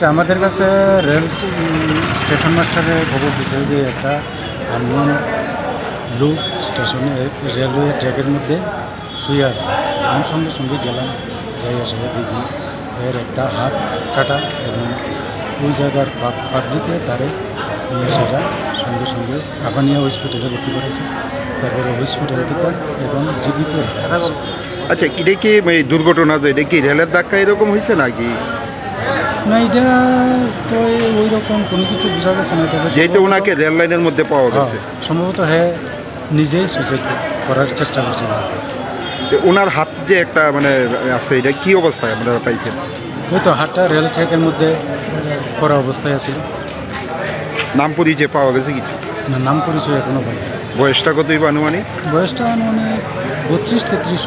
আমাদের কাছে rail station মাস্টারে খবর দিচ্ছে যে একটা আননোন লোক স্টেশনে রেলওয়ে ট্র্যাকের মধ্যে শুয়ে আছে। আমি সঙ্গে সঙ্গে গেলাম, যাই আসলে দেখি এর একটা হাত কাটা এবং ওই জায়গার পাবলিকে তারে নিয়ে সেটা সঙ্গে সঙ্গে আবানিয়া হসপিটালে ভর্তি করেছে। তারপরে হসপিটাল থেকে এবং জীবিত। আচ্ছা, এটা কি দুর্ঘটনা, যে এটা কি রেলের ধাক্কা এরকম হয়েছে নাকি? না, এটা তো ওই রকম কোনো কিছু বোঝা গেছে না। তবে যেহেতু ওনাকে রেল লাইনের মধ্যে পাওয়া গেছে, সম্ভবত হ্যাঁ নিজেই সুইসাইড করার চেষ্টা করছিল। ওনার হাত যে একটা আছে, এটা কি অবস্থায় আপনারা পাইছেন? ওই তো হাতটা রেল ট্র্যাকের মধ্যে করা অবস্থায় আছে। নাম পরিচয় পাওয়া গেছে কিছু? না, নাম পরিচয় এখনো পাই। বয়সটা কতই বা আনুমানিক? বয়সটা আনুমানিক 32-33।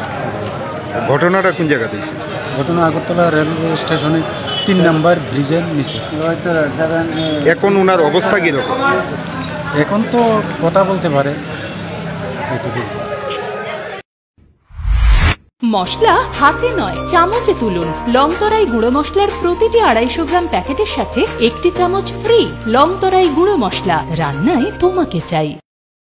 ঘটনাটা কোন জায়গা দিয়েছে? ঘটনা আগরতলা রেলওয়ে স্টেশনে 3 নম্বর ব্রিজের নিচে। এখন ওনার অবস্থা কীরকম? এখন তো কথা বলতে পারে। মশলা হাতে নয় চামচে তুলুন। লংতরাই গুঁড়ো মশলার প্রতিটি 250 গ্রাম প্যাকেটের সাথে 1টি চামচ ফ্রি। লংতরাই গুঁড়ো মশলা, রান্নায় তোমাকে চাই।